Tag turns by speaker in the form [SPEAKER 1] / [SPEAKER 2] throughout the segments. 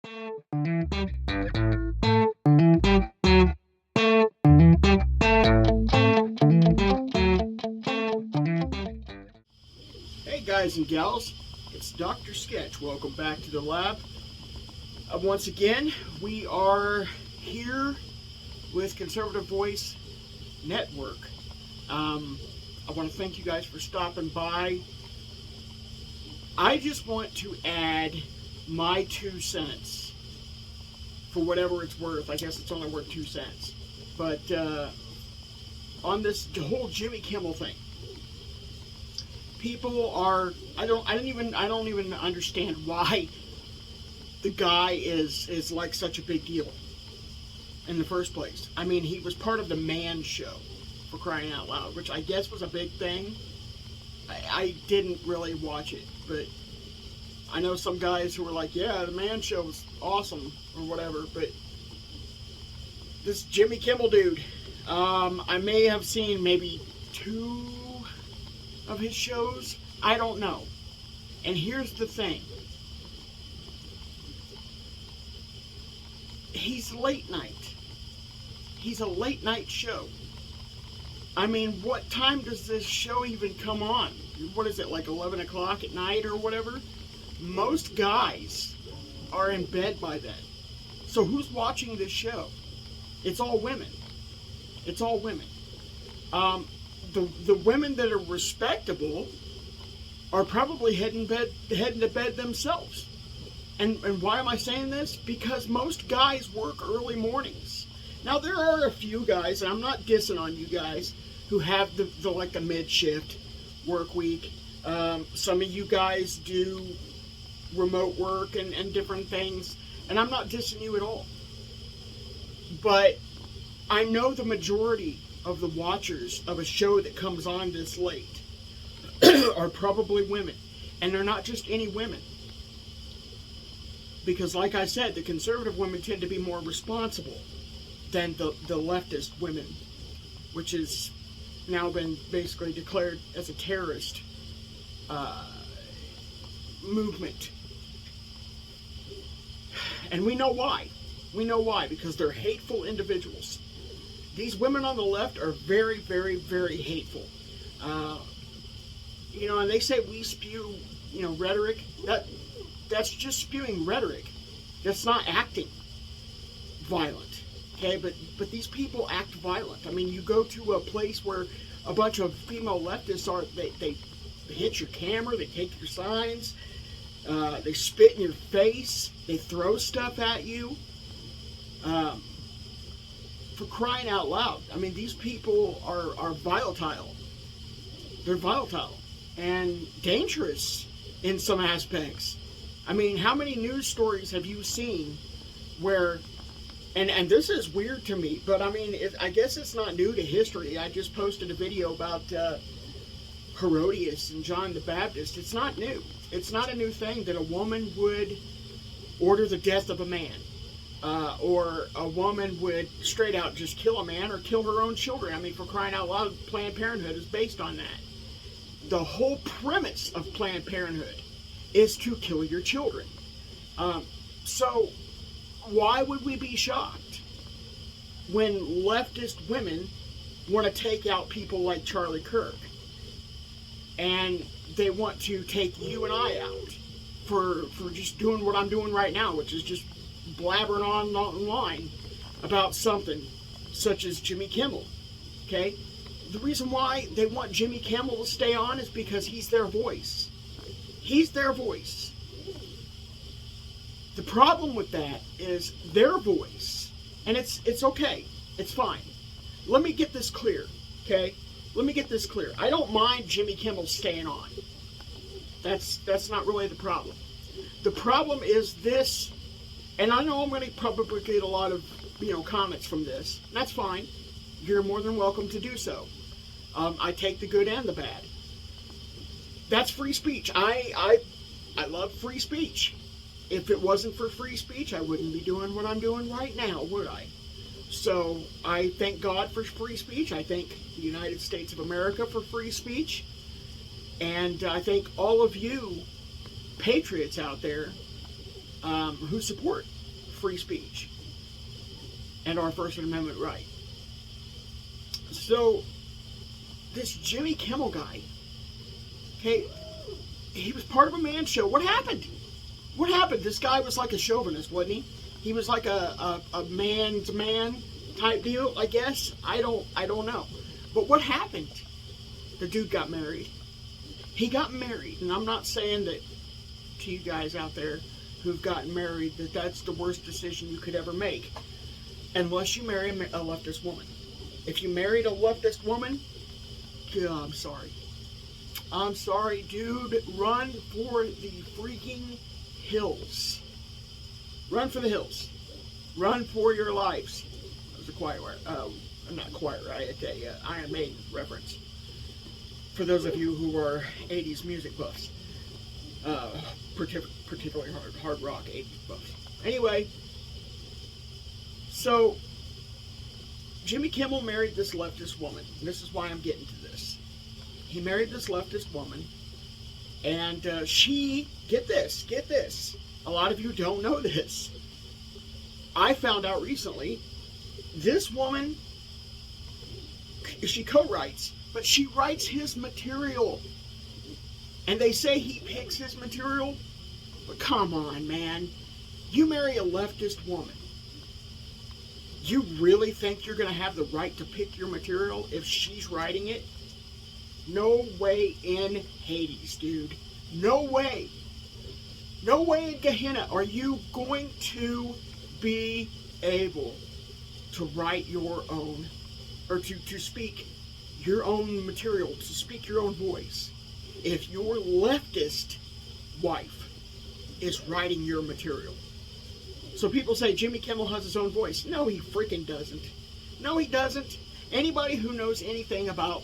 [SPEAKER 1] Hey guys and gals, it's Dr. Sketch. Welcome back to the lab. Once again, we are here with Conservative Voice Network. I want to thank you guys for stopping by. I just want to add my 2 cents for whatever it's worth. I guess it's only worth 2 cents. But on this whole Jimmy Kimmel thing, people are, I don't even understand why the guy is like such a big deal in the first place. I mean, he was part of the Man Show, for crying out loud, which I guess was a big thing. I didn't really watch it, but I know some guys who were like, yeah, the Man Show was awesome or whatever. But this Jimmy Kimmel dude, I may have seen maybe 2 of his shows. I don't know. And here's the thing. He's late night. He's a late night show. I mean, what time does this show even come on? What is it, like 11 o'clock at night or whatever? Most guys are in bed by then. So who's watching this show? It's all women. It's all women. The women that are respectable are probably heading to bed themselves. And why am I saying this? Because most guys work early mornings. Now there are a few guys, and I'm not dissing on you guys, who have the mid shift work week. Some of you guys do remote work and different things, and I'm not dissing you at all. But I know the majority of the watchers of a show that comes on this late are probably women. And they're not just any women. Because like I said, the conservative women tend to be more responsible than the leftist women, which has now been basically declared as a terrorist movement. And we know why. We know why, because they're hateful individuals. These women on the left are very, very, very hateful. And they say we spew, rhetoric. That's just spewing rhetoric. That's not acting violent. Okay, but these people act violent. I mean, you go to a place where a bunch of female leftists they hit your camera, they take your signs, they spit in your face, they throw stuff at you. For crying out loud. I mean, these people are volatile. They're volatile and dangerous in some aspects. I mean, how many news stories have you seen where, and this is weird to me, but I mean, I guess it's not new to history. I just posted a video about Herodias and John the Baptist. It's not new. It's not a new thing that a woman would order the death of a man. Or a woman would straight out just kill a man or kill her own children. I mean, for crying out loud, Planned Parenthood is based on that. The whole premise of Planned Parenthood is to kill your children. So why would we be shocked when leftist women want to take out people like Charlie Kirk? And they want to take you and I out for just doing what I'm doing right now, which is just blabbering on online about something such as Jimmy Kimmel. Okay? The reason why they want Jimmy Kimmel to stay on is because he's their voice. He's their voice. The problem with that is their voice, and it's okay. It's fine. Let me get this clear, okay? Let me get this clear. I don't mind Jimmy Kimmel staying on. That's not really the problem. The problem is this. And I know I'm going to probably get a lot of, comments from this. That's fine. You're more than welcome to do so. I take the good and the bad. That's free speech. I love free speech. If it wasn't for free speech, I wouldn't be doing what I'm doing right now, would I? So I thank God for free speech. I thank the United States of America for free speech. And I thank all of you patriots out there who support free speech and our First Amendment right. So, this Jimmy Kimmel guy, okay, he was part of a man show. What happened? What happened? This guy was like a chauvinist, wasn't he? He was like a man's man type deal, I guess. I don't know. But what happened? The dude got married. He got married, and I'm not saying that to you guys out there who've gotten married that that's the worst decision you could ever make, unless you marry a leftist woman. If you married a leftist woman, I'm sorry. I'm sorry, dude. Run for the freaking hills. Run for the hills. Run for your lives. That was a choir. Not choir, right? A Iron Maiden reference. For those of you who are 80s music buffs. Particularly hard rock 80s buffs. Anyway, so Jimmy Kimmel married this leftist woman. And this is why I'm getting to this. He married this leftist woman, and she, get this, a lot of you don't know this. I found out recently, this woman, she co-writes, but she writes his material. And they say he picks his material, but come on, man. You marry a leftist woman. You really think you're going to have the right to pick your material if she's writing it? No way in Hades, dude. No way. No way in Gehenna are you going to be able to write your own, or to speak your own material, to speak your own voice, if your leftist wife is writing your material. So people say Jimmy Kimmel has his own voice. No, he freaking doesn't. No, he doesn't. Anybody who knows anything about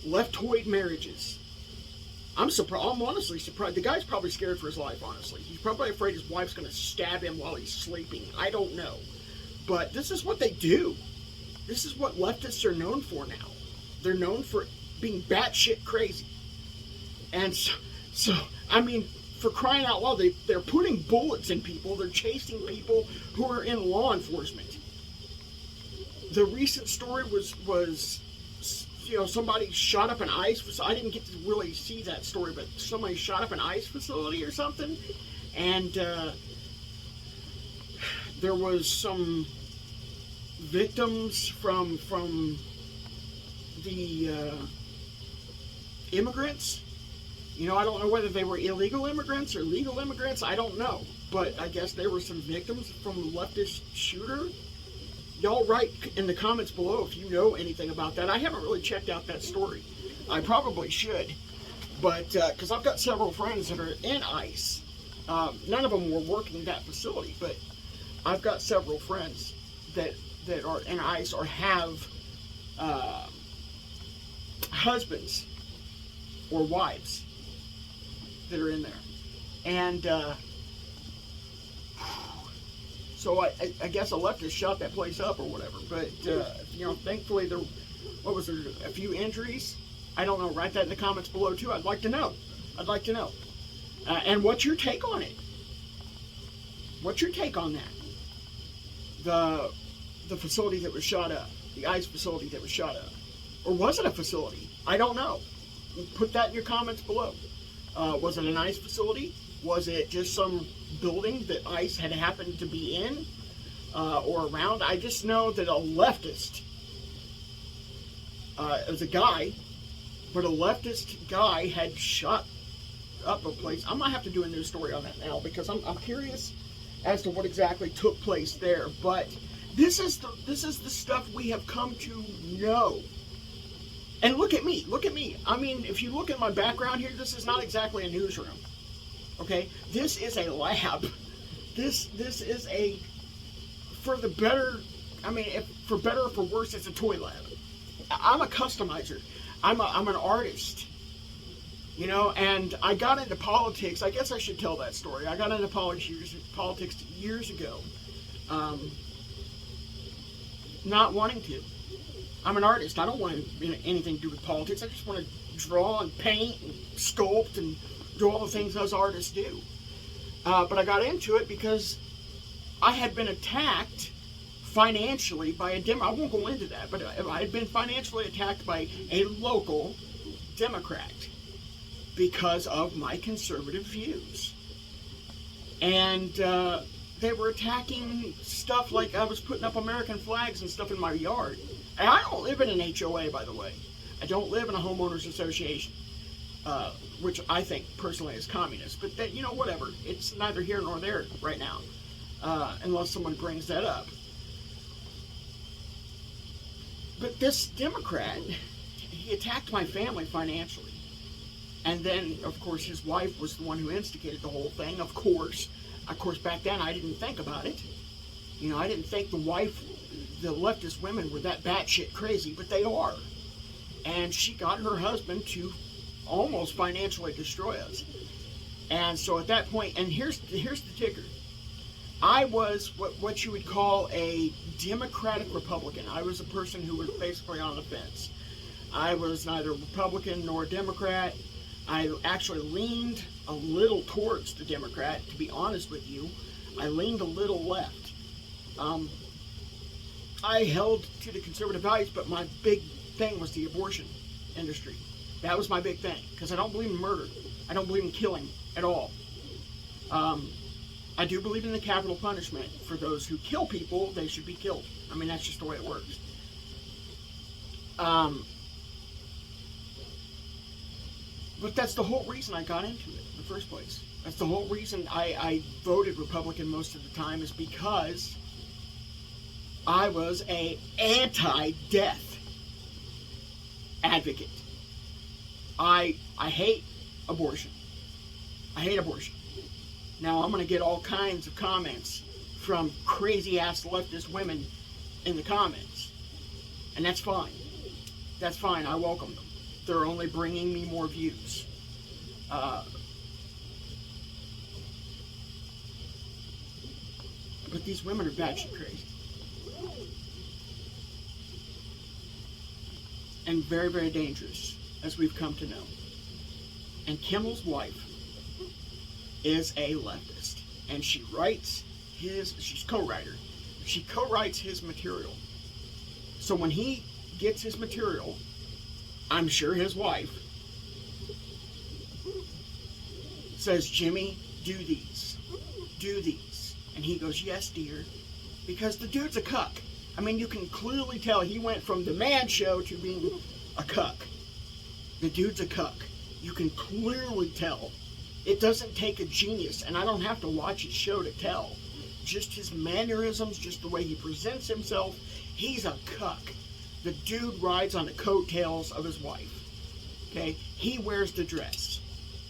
[SPEAKER 1] leftoid marriages, I'm honestly surprised. The guy's probably scared for his life, honestly. He's probably afraid his wife's going to stab him while he's sleeping. I don't know. But this is what they do. This is what leftists are known for now. They're known for being batshit crazy. And so I mean, for crying out loud, they're putting bullets in people. They're chasing people who are in law enforcement. The recent story was somebody shot up an ICE facility. I didn't get to really see that story, but somebody shot up an ICE facility or something. And there was some victims from the immigrants. I don't know whether they were illegal immigrants or legal immigrants. I don't know. But I guess there were some victims from the leftist shooter. Y'all write in the comments below if you know anything about that. I haven't really checked out that story. I probably should. But, because I've got several friends that are in ICE. None of them were working that facility, but I've got several friends that are in ICE or have husbands or wives that are in there. And so I guess a leftist shot that place up or whatever. But, thankfully there a few injuries. I don't know. Write that in the comments below too. I'd like to know. And what's your take on it? What's your take on that? The facility that was shot up. The ICE facility that was shot up. Or was it a facility? I don't know. Put that in your comments below. Was it an ICE facility? Was it just some building that ICE had happened to be in or around? I just know that a leftist, it was a guy, but a leftist guy had shot up a place. I might have to do a news story on that now because I'm curious as to what exactly took place there. But this is the stuff we have come to know. And look at me. I mean, if you look at my background here, this is not exactly a newsroom. Okay? This is a lab. This is a, for the better, I mean, for better or for worse, it's a toy lab. I'm a customizer. I'm an artist. And I got into politics. I guess I should tell that story. I got into politics years ago. Not wanting to. I'm an artist. I don't want anything to do with politics. I just want to draw and paint and sculpt and do all the things those artists do. But I got into it because I had been attacked financially by a Democrat. I won't go into that, but I had been financially attacked by a local Democrat because of my conservative views. And they were attacking stuff like I was putting up American flags and stuff in my yard. And I don't live in an HOA, by the way. I don't live in a homeowners association, which I think personally is communist. But that, whatever. It's neither here nor there right now, unless someone brings that up. But this Democrat, he attacked my family financially. And then, of course, his wife was the one who instigated the whole thing, of course. Of course, back then, I didn't think about it. I didn't think the leftist women were that batshit crazy, but they are. And she got her husband to almost financially destroy us. And so at that point, and here's the ticker. I was what you would call a Democratic Republican. I was a person who was basically on the fence. I was neither Republican nor Democrat. I actually leaned a little towards the Democrat, to be honest with you. I leaned a little left. I held to the conservative values, but my big thing was the abortion industry. That was my big thing, because I don't believe in murder. I don't believe in killing at all. I do believe in the capital punishment. For those who kill people, they should be killed. I mean, that's just the way it works. But that's the whole reason I got into it in the first place. That's the whole reason I voted Republican most of the time, is because I was an anti-death advocate. I hate abortion. I hate abortion. Now, I'm going to get all kinds of comments from crazy-ass leftist women in the comments. And that's fine. That's fine. I welcome them. They're only bringing me more views. But these women are batshit crazy. And very, very dangerous, as we've come to know. And Kimmel's wife is a leftist. And she writes she's co-writer. She co-writes his material. So when he gets his material, I'm sure his wife says, Jimmy, do these. Do these. And he goes, yes, dear. Because the dude's a cuck. I mean, you can clearly tell he went from the man show to being a cuck. The dude's a cuck. You can clearly tell. It doesn't take a genius, and I don't have to watch his show to tell. Just his mannerisms, just the way he presents himself. He's a cuck. The dude rides on the coattails of his wife. Okay? He wears the dress.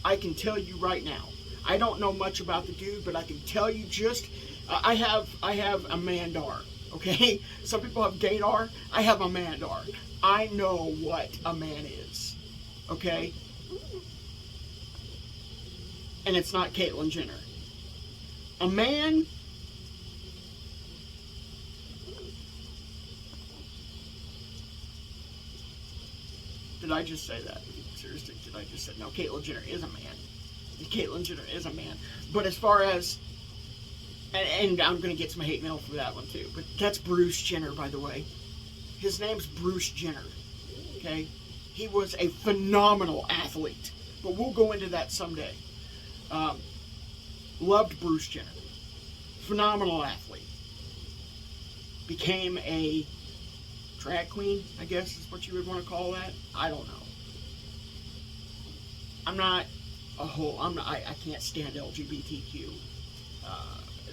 [SPEAKER 1] I can tell you right now. I don't know much about the dude, but I can tell you I have a mandar. Okay? Some people have gaydar. I have a mandar. I know what a man is. Okay? And it's not Caitlyn Jenner. A man did I just say that? Seriously, did I just say no? Caitlyn Jenner is a man. Caitlyn Jenner is a man. But as far as and I'm going to get some hate mail for that one too. But that's Bruce Jenner, by the way. His name's Bruce Jenner. Okay? He was a phenomenal athlete. But we'll go into that someday. Loved Bruce Jenner. Phenomenal athlete. Became a drag queen, I guess is what you would want to call that. I don't know. I can't stand LGBTQ.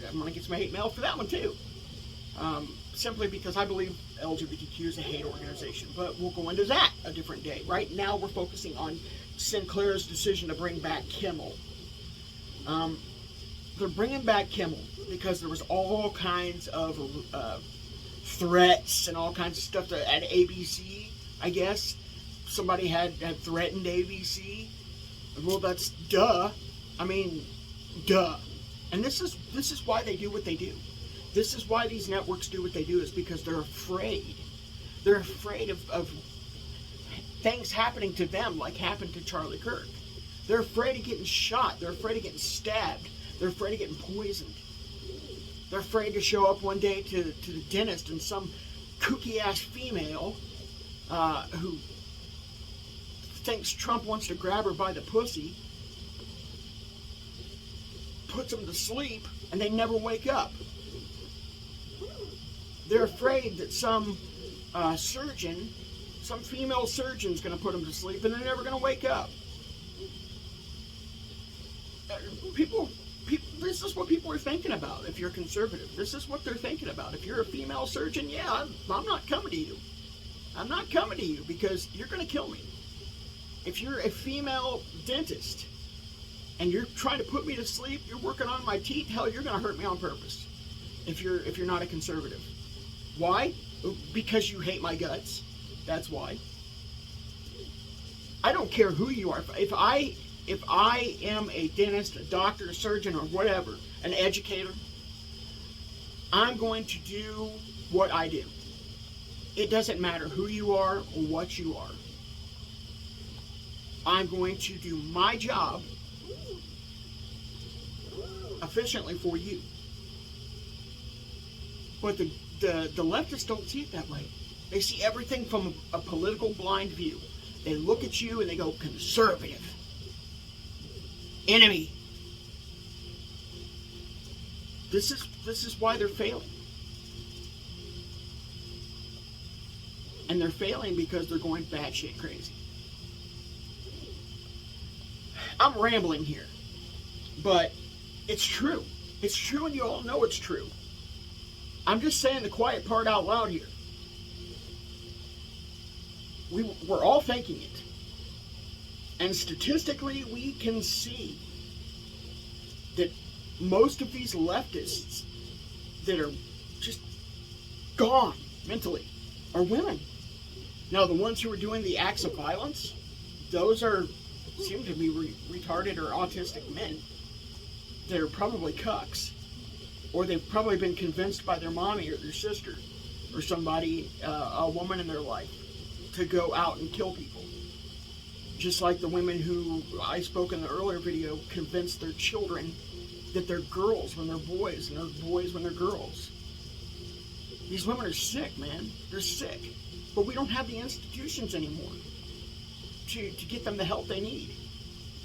[SPEAKER 1] I'm going to get some hate mail for that one too. Simply because I believe LGBTQ is a hate organization. But we'll go into that a different day. Right now we're focusing on Sinclair's decision to bring back Kimmel. They're bringing back Kimmel because there was all kinds of threats and all kinds of stuff at ABC, I guess. Somebody had threatened ABC. Well, that's duh. I mean, duh. And this is why they do what they do. This is why these networks do what they do, is because they're afraid. They're afraid of things happening to them like happened to Charlie Kirk. They're afraid of getting shot. They're afraid of getting stabbed. They're afraid of getting poisoned. They're afraid to show up one day to the dentist and some kooky-ass female who thinks Trump wants to grab her by the pussy puts them to sleep and they never wake up. They're afraid that some surgeon, some female surgeon's going to put them to sleep and they're never going to wake up. People, this is what people are thinking about if you're conservative. This is what they're thinking about. If you're a female surgeon, yeah, I'm not coming to you. I'm not coming to you because you're going to kill me. If you're a female dentist and you're trying to put me to sleep, you're working on my teeth, hell, you're going to hurt me on purpose. If you're not a conservative. Why? Because you hate my guts. That's why. I don't care who you are. If I am a dentist, a doctor, a surgeon, or whatever, an educator, I'm going to do what I do. It doesn't matter who you are or what you are. I'm going to do my job efficiently for you. But the leftists don't see it that way. They see everything from a political blind view. They look at you and they go, conservative. Enemy. This is why they're failing. And they're failing because they're going batshit crazy. I'm rambling here, but it's true. It's true, and you all know it's true. I'm just saying the quiet part out loud here. We're all thinking it. And statistically, we can see that most of these leftists that are just gone mentally are women. Now, the ones who are doing the acts of violence, those seem to be retarded or autistic men. They're probably cucks. Or they've probably been convinced by their mommy or their sister or somebody, a woman in their life, to go out and kill people. Just like the women who I spoke in the earlier video convinced their children that they're girls when they're boys and they're boys when they're girls. These women are sick, man. They're sick. But we don't have the institutions anymore to get them the help they need.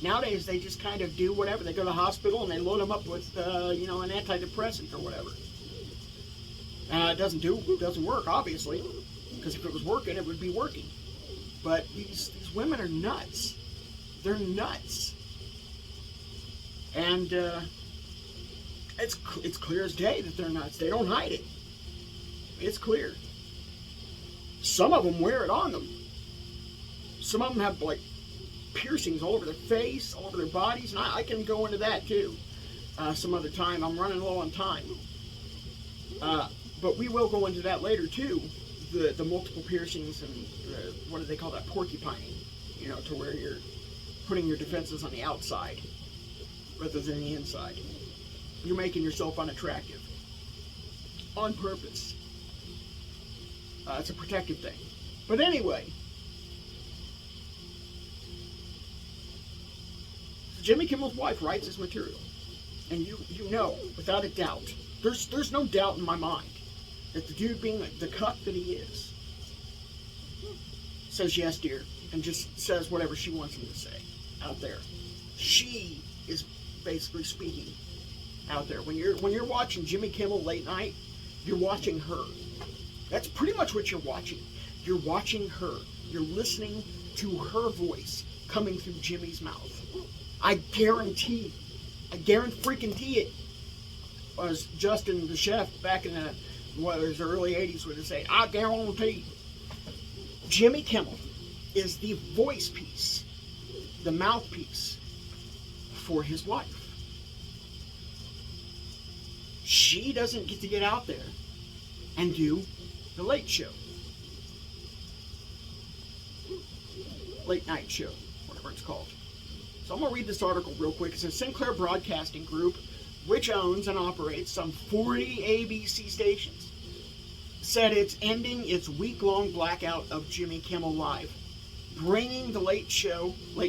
[SPEAKER 1] Nowadays, they just kind of do whatever. They go to the hospital and they load them up with, an antidepressant or whatever. It doesn't work, obviously, because if it was working, it would be working. But these women are nuts. They're nuts. And it's clear as day that they're nuts. They don't hide it. It's clear. Some of them wear it on them. Some of them have, like, piercings all over their face, all over their bodies, and I can go into that, too, some other time. I'm running low on time. But we will go into that later, too, the multiple piercings and what do they call that, porcupining, to where you're putting your defenses on the outside rather than the inside. You're making yourself unattractive on purpose. It's a protective thing. But anyway, Jimmy Kimmel's wife writes his material, and you know without a doubt, there's no doubt in my mind that the dude, being the cuck that he is, says yes, dear, and just says whatever she wants him to say out there. She is basically speaking out there. When you're watching Jimmy Kimmel late night, you're watching her. That's pretty much what you're watching. You're watching her. You're listening to her voice coming through Jimmy's mouth. I guarantee it. As Justin the chef back in the early 80s would say, I guarantee. Jimmy Kimmel is the voice piece, the mouthpiece for his wife. She doesn't get to get out there and do the late show. Late night show, whatever it's called. So I'm going to read this article real quick. It says Sinclair Broadcasting Group, which owns and operates some 40 ABC stations, said it's ending its week-long blackout of Jimmy Kimmel Live, bringing the late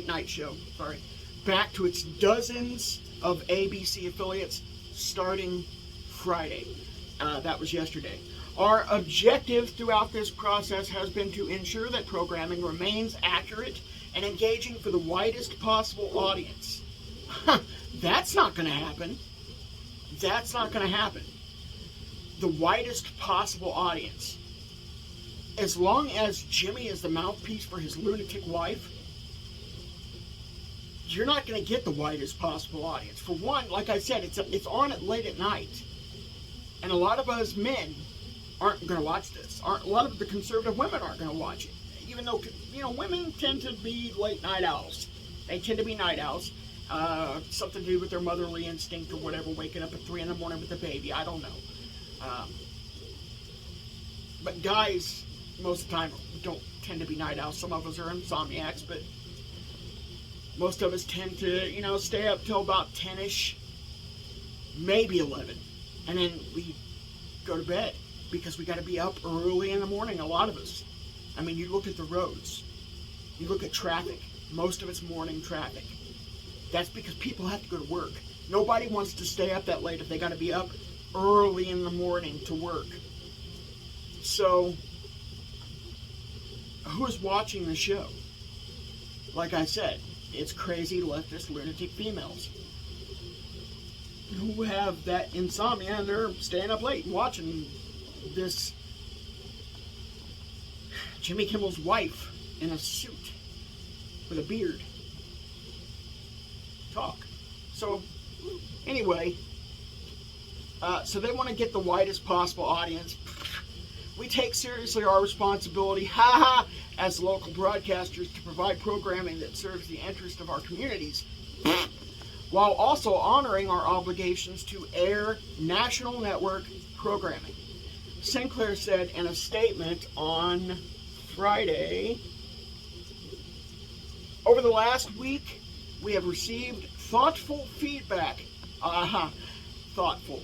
[SPEAKER 1] night show, back to its dozens of ABC affiliates starting Friday. That was yesterday. Our objective throughout this process has been to ensure that programming remains accurate and engaging for the widest possible audience. That's not going to happen. That's not going to happen. The widest possible audience. As long as Jimmy is the mouthpiece for his lunatic wife, you're not going to get the widest possible audience. For one, like I said, it's on at late at night. And a lot of us men aren't going to watch this. A lot of the conservative women aren't going to watch it. Even though, women tend to be late night owls. They tend to be night owls. Something to do with their motherly instinct or whatever, waking up at 3 in the morning with a baby. I don't know. But guys, most of the time, don't tend to be night owls. Some of us are insomniacs, but most of us tend to, stay up till about 10-ish, maybe 11. And then we go to bed because we got to be up early in the morning, a lot of us. I mean, you look at the roads. You look at traffic. Most of it's morning traffic. That's because people have to go to work. Nobody wants to stay up that late if they got to be up early in the morning to work. So, who's watching the show? Like I said, it's crazy leftist lunatic females who have that insomnia and they're staying up late and watching this Jimmy Kimmel's wife in a suit with a beard talk. So anyway, so they want to get the widest possible audience. We take seriously our responsibility, as local broadcasters to provide programming that serves the interest of our communities, while also honoring our obligations to air national network programming. Sinclair said in a statement on Friday, over the last week, we have received thoughtful feedback. Thoughtful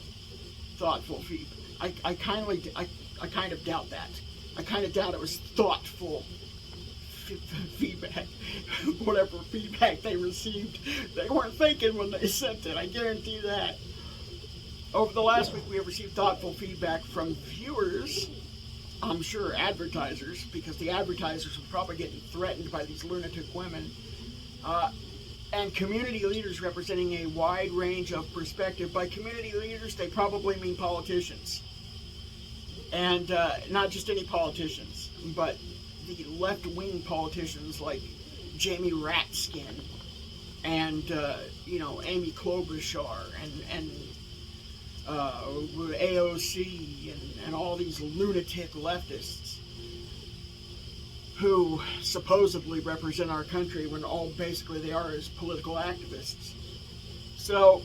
[SPEAKER 1] feedback. I kind of doubt that. I kind of doubt it was thoughtful feedback. Whatever feedback they received, they weren't thinking when they sent it. I guarantee that. Over the last week, we have received thoughtful feedback from viewers, I'm sure advertisers, because the advertisers are probably getting threatened by these lunatic women, and community leaders representing a wide range of perspective. By community leaders, they probably mean politicians. And not just any politicians, but the left-wing politicians like Jamie Ratskin and, Amy Klobuchar and AOC and all these lunatic leftists who supposedly represent our country when all basically they are is political activists. So,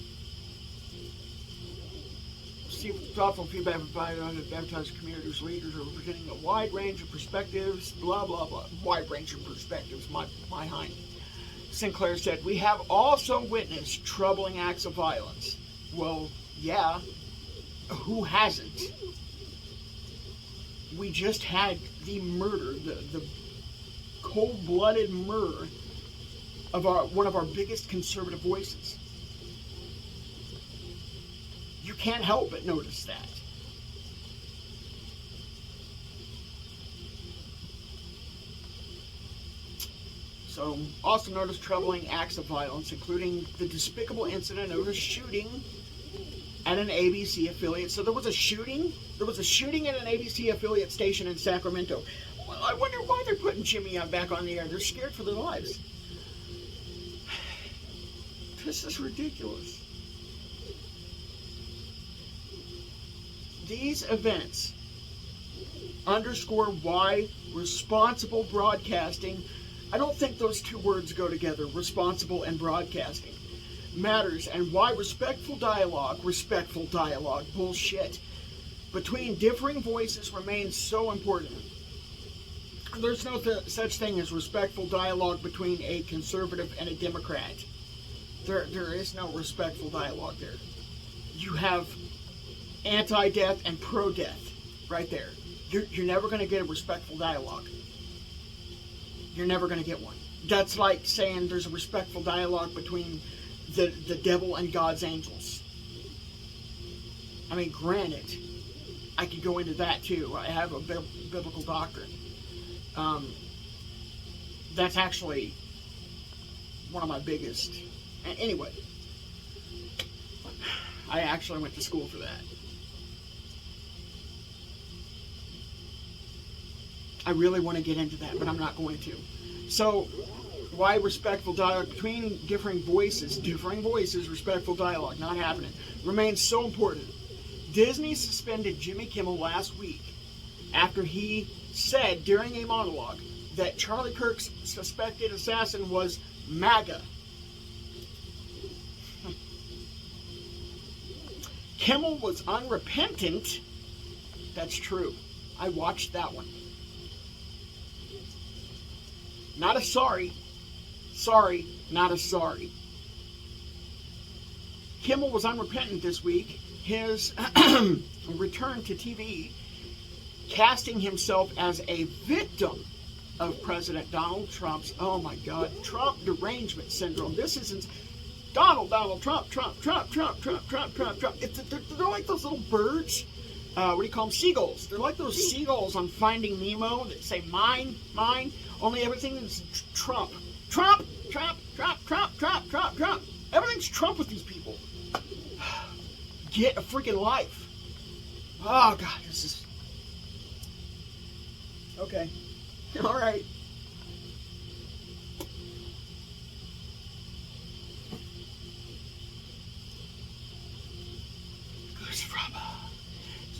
[SPEAKER 1] thoughtful feedback provided on the advertising community's leaders are representing a wide range of perspectives, blah, blah, blah. Wide range of perspectives, my hind. Sinclair said, we have also witnessed troubling acts of violence. Well, yeah, who hasn't? We just had the murder, the cold-blooded murder of one of our biggest conservative voices. You can't help but notice that. So, also noticed troubling acts of violence, including the despicable incident of a shooting at an ABC affiliate. So there was a shooting? There was a shooting at an ABC affiliate station in Sacramento. Well, I wonder why they're putting Jimmy back on the air. They're scared for their lives. This is ridiculous. These events underscore why responsible broadcasting, I don't think those two words go together, responsible and broadcasting, matters, and why respectful dialogue, bullshit, between differing voices remains so important. There's no such thing as respectful dialogue between a conservative and a Democrat. There is no respectful dialogue there. You have anti-death and pro-death right there. You're never going to get a respectful dialogue. You're never going to get one. That's like saying there's a respectful dialogue between the devil and God's angels. I mean, granted, I could go into that too. I have a biblical doctrine. That's actually one of my biggest. Anyway, I actually went to school for that. I really want to get into that, but I'm not going to. So, why respectful dialogue between differing voices, respectful dialogue, not happening, remains so important. Disney suspended Jimmy Kimmel last week after he said during a monologue that Charlie Kirk's suspected assassin was MAGA. Kimmel was unrepentant. That's true. I watched that one. Not a sorry. Sorry, not a sorry. Kimmel was unrepentant this week. His return to TV, casting himself as a victim of President Donald Trump's, oh my God, Trump derangement syndrome. This isn't Donald Trump. They're like those little birds. What do you call them? Seagulls. They're like those seagulls on Finding Nemo that say mine, mine. Only everything is Trump. Trump. Everything's Trump with these people. Get a freaking life. Oh, God, this is... Okay. All right.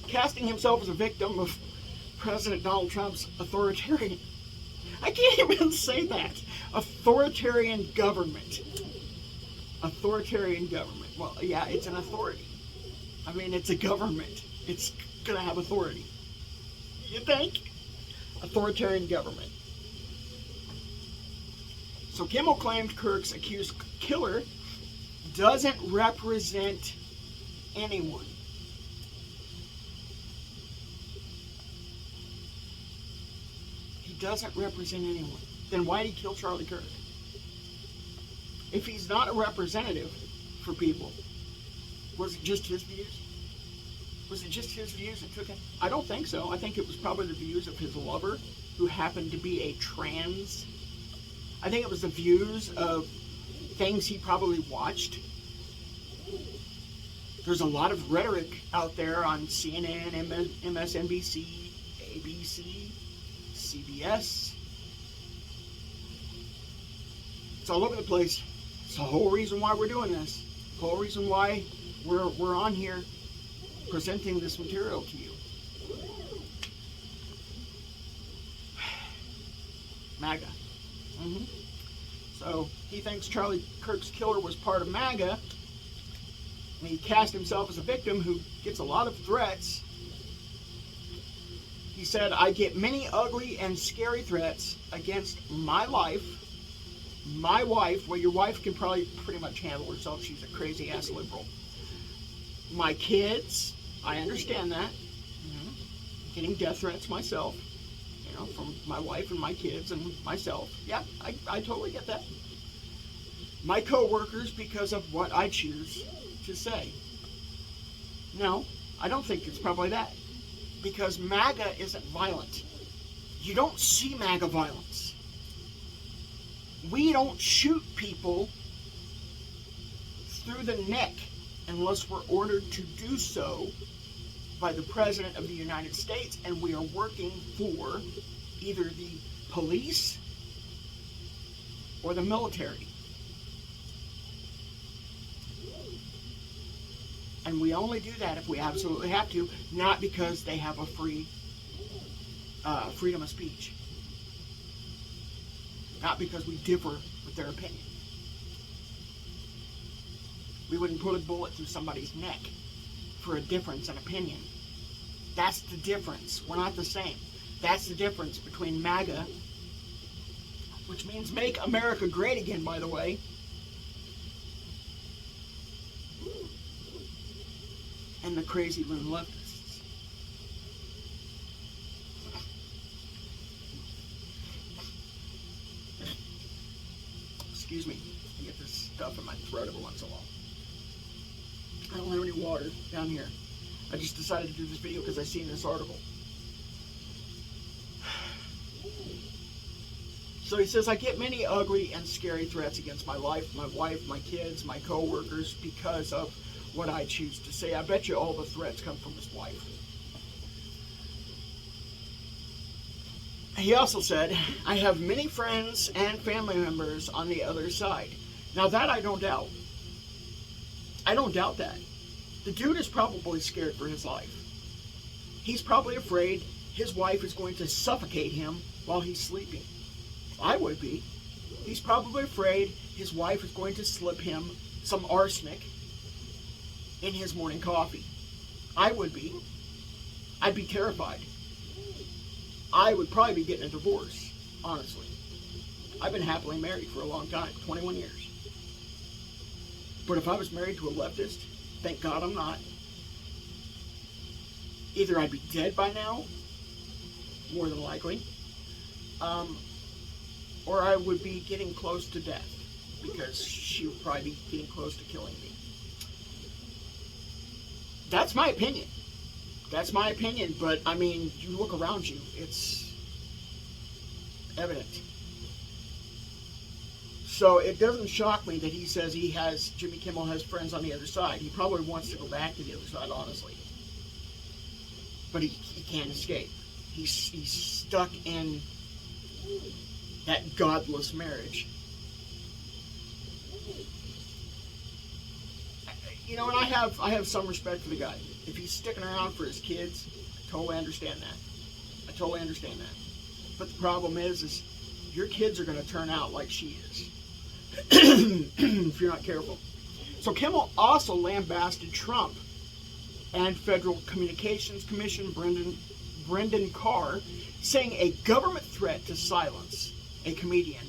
[SPEAKER 1] Casting himself as a victim of President Donald Trump's authoritarian... I can't even say that. Authoritarian government. Authoritarian government. Well, yeah, it's an authority. I mean, it's a government. It's going to have authority. You think? Authoritarian government. So Kimmel claimed Kirk's accused killer doesn't represent anyone. He doesn't represent anyone. Then why did he kill Charlie Kirk? If he's not a representative for people, was it just his views? Was it just his views that took him? I don't think so. I think it was probably the views of his lover, who happened to be a trans. I think it was the views of things he probably watched. There's a lot of rhetoric out there on CNN, MSNBC, ABC, CBS. It's all over the place. It's the whole reason why we're doing this. The whole reason why we're on here presenting this material to you. MAGA. So he thinks Charlie Kirk's killer was part of MAGA, and he cast himself as a victim who gets a lot of threats. He said, I get many ugly and scary threats against my life. My wife, well, your wife can probably pretty much handle herself. She's a crazy-ass liberal. My kids, I understand that. Getting death threats myself, from my wife and my kids and myself. Yeah, I totally get that. My co-workers, because of what I choose to say. No, I don't think it's probably that. Because MAGA isn't violent. You don't see MAGA violence. We don't shoot people through the neck unless we're ordered to do so by the President of the United States, and we are working for either the police or the military. And we only do that if we absolutely have to, not because they have a free freedom of speech. Not because we differ with their opinion. We wouldn't put a bullet through somebody's neck for a difference in opinion. That's the difference. We're not the same. That's the difference between MAGA, which means Make America Great Again, by the way, and the crazy loon leftists. Excuse me. I get this stuff in my throat every once in a while. I don't have any water down here. I just decided to do this video because I seen this article. So he says, I get many ugly and scary threats against my life, my wife, my kids, my co-workers because of what I choose to say. I bet you all the threats come from his wife. He also said, I have many friends and family members on the other side. Now that I don't doubt. I don't doubt that. The dude is probably scared for his life. He's probably afraid his wife is going to suffocate him while he's sleeping. I would be. He's probably afraid his wife is going to slip him some arsenic in his morning coffee. I would be. I'd be terrified. I would probably be getting a divorce, honestly. I've been happily married for a long time, 21 years. But if I was married to a leftist, thank God I'm not. Either I'd be dead by now, more than likely, or I would be getting close to death, because she would probably be getting close to killing me. That's my opinion. That's my opinion, but I mean, you look around you, it's evident. So it doesn't shock me that he says Jimmy Kimmel has friends on the other side. He probably wants to go back to the other side, honestly. But he can't escape. He's stuck in that godless marriage. You know, and I have some respect for the guy. If he's sticking around for his kids, I totally understand that. I totally understand that. But the problem is your kids are going to turn out like she is. If you're not careful. So Kimmel also lambasted Trump and Federal Communications Commission Brendan Carr, saying a government threat to silence a comedian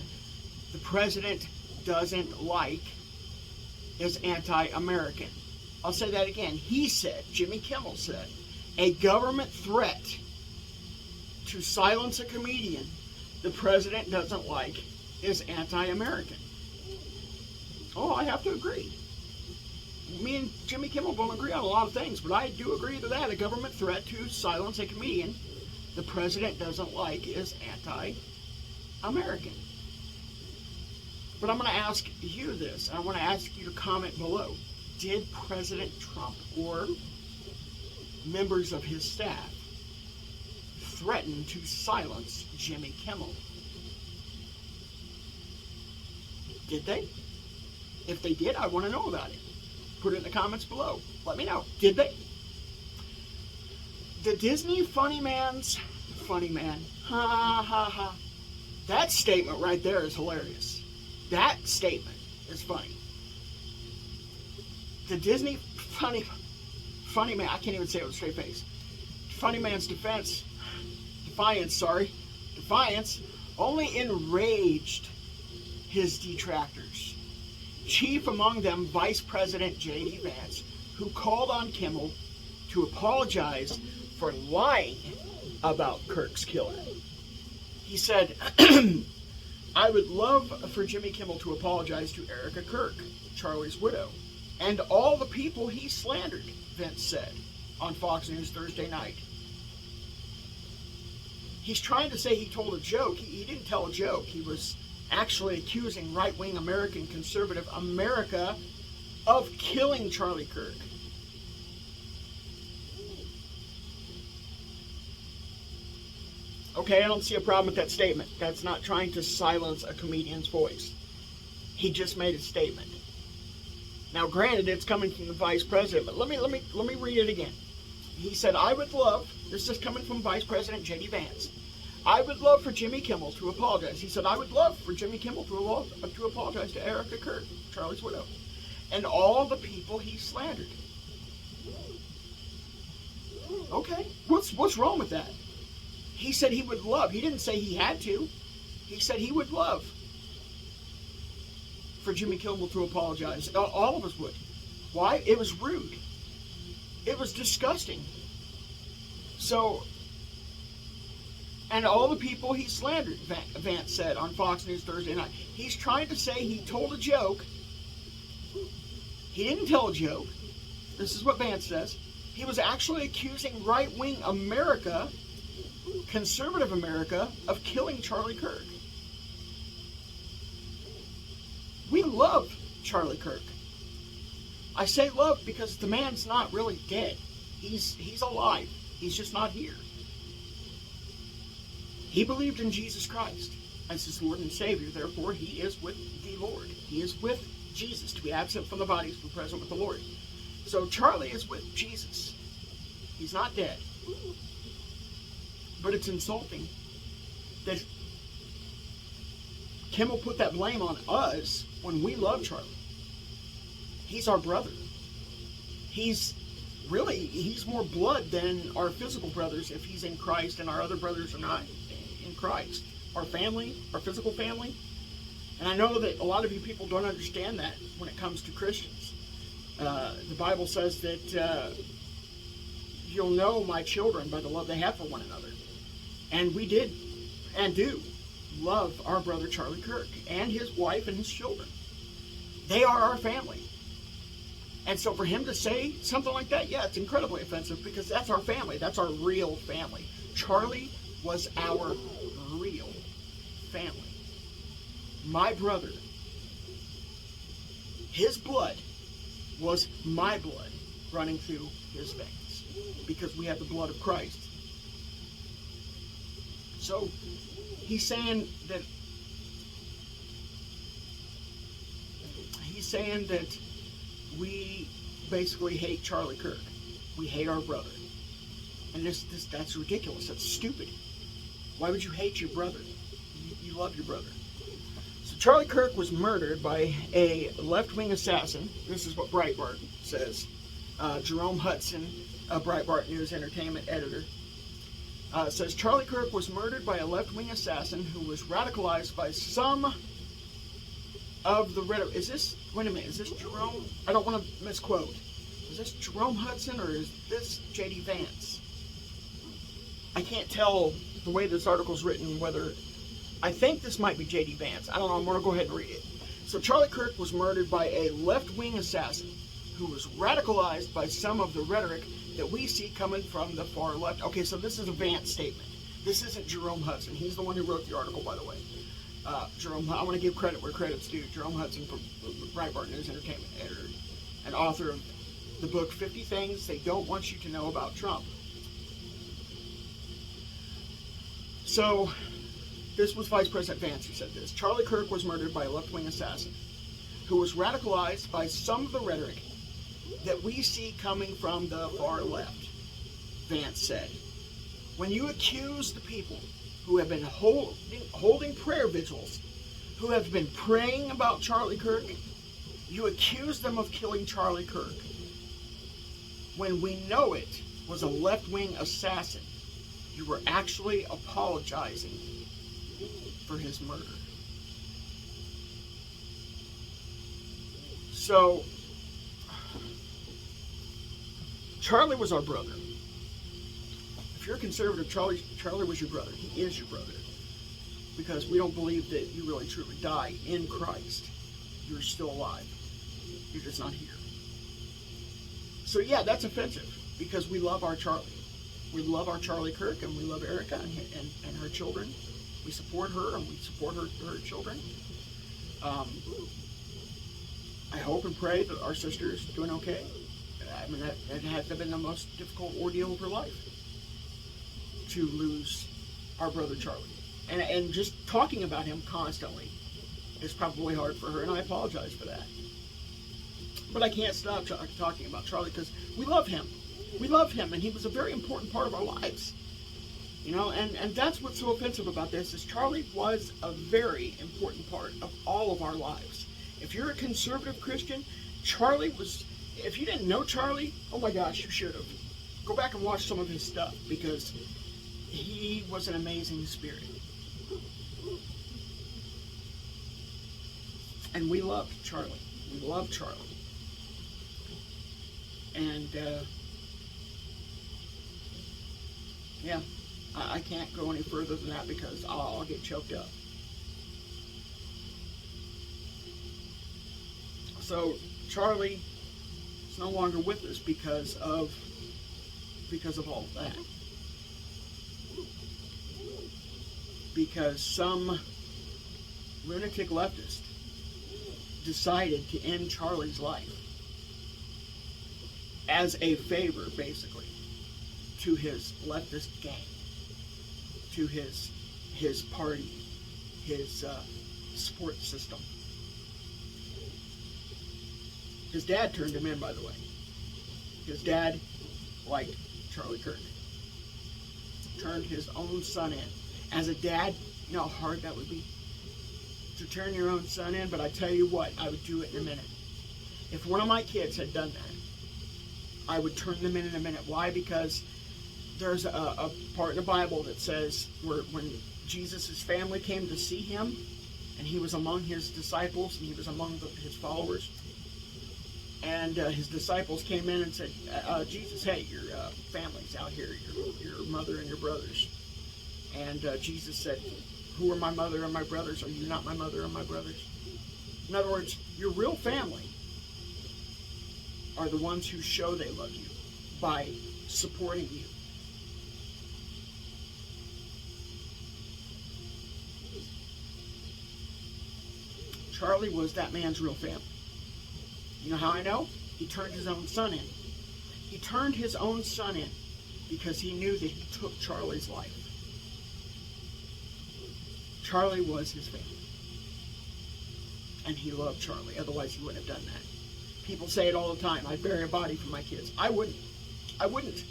[SPEAKER 1] the president doesn't like is anti-American. I'll say that again. He said, Jimmy Kimmel said, a government threat to silence a comedian the president doesn't like is anti-American. Oh, I have to agree. Me and Jimmy Kimmel don't agree on a lot of things, but I do agree to that. A government threat to silence a comedian the president doesn't like is anti-American. But I'm going to ask you this, and I want to ask you to comment below. Did President Trump or members of his staff threaten to silence Jimmy Kimmel? Did they? If they did, I want to know about it. Put it in the comments below. Let me know. Did they? The Disney funny man, ha ha ha. That statement right there is hilarious. That statement is funny. The Disney funny man, I can't even say it with a straight face. Funny man's defiance only enraged his detractors. Chief among them, Vice President J.D. Vance, who called on Kimmel to apologize for lying about Kirk's killer. He said, I would love for Jimmy Kimmel to apologize to Erica Kirk, Charlie's widow, and all the people he slandered, Vance said on Fox News Thursday night. He's trying to say he told a joke. He didn't tell a joke. He was actually accusing right-wing American conservative America of killing Charlie Kirk. Okay, I don't see a problem with that statement. That's not trying to silence a comedian's voice. He just made a statement. Now, granted, it's coming from the vice president, but let me read it again. He said, I would love, this is coming from Vice President J.D. Vance, I would love for Jimmy Kimmel to apologize. He said, I would love for Jimmy Kimmel to apologize to Erica Kirk, Charlie's widow, and all the people he slandered. Okay, what's wrong with that? He said he would love. He didn't say he had to. He said he would love for Jimmy Kimmel to apologize. All of us would. Why? It was rude. It was disgusting. So, and all the people he slandered, Vance said on Fox News Thursday night. He's trying to say he told a joke He didn't tell a joke. This is what Vance says. He was actually accusing right-wing America, conservative America, of killing Charlie Kirk. We love Charlie Kirk. I say love because the man's not really dead. He's alive. He's just not here. He believed in Jesus Christ as his Lord and Savior. Therefore, he is with the Lord. He is with Jesus. To be absent from the body is to be present with the Lord. So Charlie is with Jesus. He's not dead. But it's insulting that Kimmel put that blame on us when we love Charlie. He's our brother. He's more blood than our physical brothers if he's in Christ and our other brothers are not in Christ. Our family, our physical family. And I know that a lot of you people don't understand that when it comes to Christians. The Bible says that you'll know my children by the love they have for one another. And we did and do love our brother Charlie Kirk and his wife and his children. They are our family. And so for him to say something like that, yeah, it's incredibly offensive because that's our family. That's our real family. Charlie was our real family. My brother, his blood was my blood running through his veins because we have the blood of Christ. So he's saying that we basically hate Charlie Kirk. We hate our brother. And that's ridiculous. That's stupid. Why would you hate your brother? You love your brother. So Charlie Kirk was murdered by a left-wing assassin. This is what Breitbart says. Jerome Hudson, a Breitbart News Entertainment editor, says Charlie Kirk was murdered by a left-wing assassin who was radicalized by some of the rhetoric. Wait a minute, is this Jerome? I don't want to misquote. Is this Jerome Hudson or is this J.D. Vance? I can't tell the way this article's written whether... I think this might be J.D. Vance. I don't know, I'm going to go ahead and read it. So Charlie Kirk was murdered by a left-wing assassin who was radicalized by some of the rhetoric that we see coming from the far left. Okay, so this is a Vance statement. This isn't Jerome Hudson. He's the one who wrote the article, by the way. Jerome, I want to give credit where credit's due. Jerome Hudson, from Breitbart News Entertainment editor and author of the book 50 Things They Don't Want You to Know About Trump. So, this was Vice President Vance who said this. Charlie Kirk was murdered by a left-wing assassin who was radicalized by some of the rhetoric that we see coming from the far left, Vance said. When you accuse the people who have been holding prayer vigils, who have been praying about Charlie Kirk, you accuse them of killing Charlie Kirk when we know it was a left-wing assassin. You were actually apologizing for his murder. So, Charlie was our brother. If you're a conservative, Charlie was your brother. He is your brother. Because we don't believe that you really truly die in Christ. You're still alive. You're just not here. So yeah, that's offensive because we love our Charlie. We love our Charlie Kirk and we love Erica and her children. We support her and we support her children. I hope and pray that our sister is doing okay. I mean, that has been the most difficult ordeal of her life, to lose our brother Charlie. And just talking about him constantly is probably hard for her, and I apologize for that. But I can't stop talking about Charlie because we love him. We love him, and he was a very important part of our lives. You know, and that's what's so offensive about this, is Charlie was a very important part of all of our lives. If you're a conservative Christian, Charlie was... If you didn't know Charlie, oh my gosh, you should have. Go back and watch some of his stuff, because he was an amazing spirit. And we loved Charlie. We loved Charlie. And, yeah, I can't go any further than that because I'll get choked up. So, Charlie is no longer with us because of all of that. Because some lunatic leftist decided to end Charlie's life as a favor, basically, to his leftist gang, to his party, his support system. His dad turned him in, by the way. His dad, like Charlie Kirk, turned his own son in. As a dad, you know how hard that would be to turn your own son in, but I tell you what, I would do it in a minute. If one of my kids had done that, I would turn them in a minute. Why? Because there's a part in the Bible that says when Jesus' family came to see him, and he was among his disciples, and he was among his followers, and his disciples came in and said, Jesus, hey, your family's out here, your mother and your brothers. And Jesus said, who are my mother and my brothers? Are you not my mother and my brothers? In other words, your real family are the ones who show they love you by supporting you. Charlie was that man's real family. You know how I know? He turned his own son in. He turned his own son in because he knew that he took Charlie's life. Charlie was his family. And he loved Charlie. Otherwise, he wouldn't have done that. People say it all the time. I'd bury a body for my kids. I wouldn't. I wouldn't.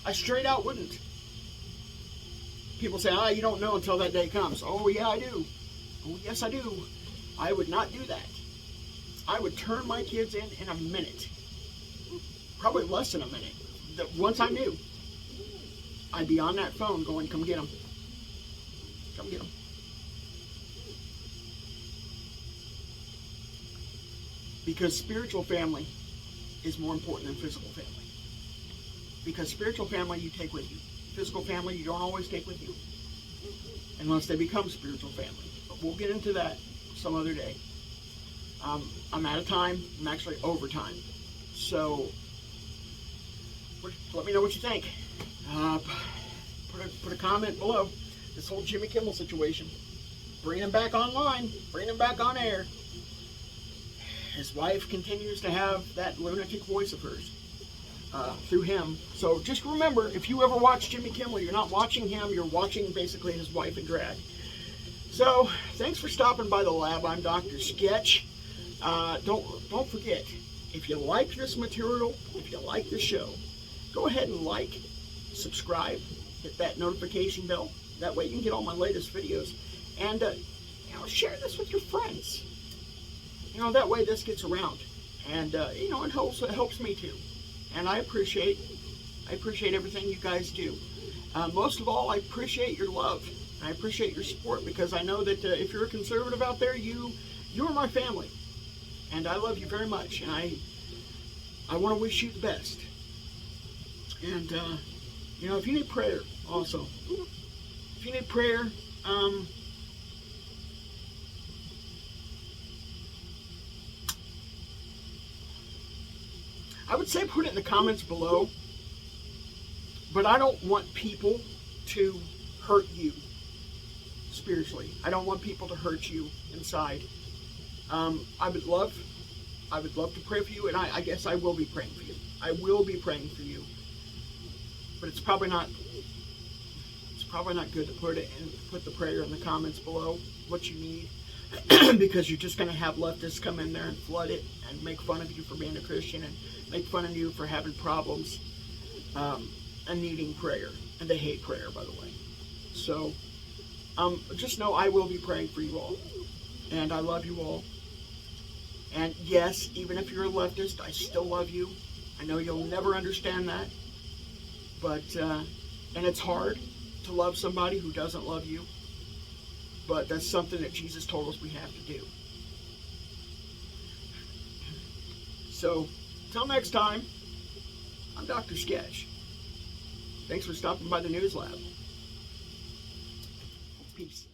[SPEAKER 1] I straight out wouldn't. People say, you don't know until that day comes. Oh, yeah, I do. Oh, yes, I do. I would not do that. I would turn my kids in a minute. Probably less than a minute. Once I knew, I'd be on that phone going, come get them. Come get them. Because spiritual family is more important than physical family. Because spiritual family you take with you. Physical family you don't always take with you. Unless they become spiritual family. But we'll get into that some other day. I'm out of time. I'm actually over time. So, let me know what you think. Put a comment below. This whole Jimmy Kimmel situation. Bring him back online. Bring him back on air. His wife continues to have that lunatic voice of hers through him. So just remember, if you ever watch Jimmy Kimmel, you're not watching him, you're watching basically his wife in drag. So, thanks for stopping by the lab. I'm Dr. Sketch. Don't forget, if you like this material, if you like the show, go ahead and like, subscribe, hit that notification bell. That way you can get all my latest videos. And, share this with your friends. That way this gets around. And, it helps me too. And I appreciate everything you guys do. Most of all, I appreciate your love. I appreciate your support, because I know that if you're a conservative out there, you're my family. And I love you very much. And I want to wish you the best. And, if you need prayer also, if you need prayer, I would say put it in the comments below, but I don't want people to hurt you spiritually. I don't want people to hurt you inside. I would love to pray for you, and I guess I will be praying for you. I will be praying for you, but it's probably not good to put the prayer in the comments below, what you need, because you're just going to have leftists come in there and flood it and make fun of you for being a Christian and make fun of you for having problems and needing prayer. And they hate prayer, by the way. So just know I will be praying for you all. And I love you all. And yes, even if you're a leftist, I still love you. I know you'll never understand that. But, and it's hard to love somebody who doesn't love you. But that's something that Jesus told us we have to do. So, till next time, I'm Dr. Sketch. Thanks for stopping by the News Lab. Peace.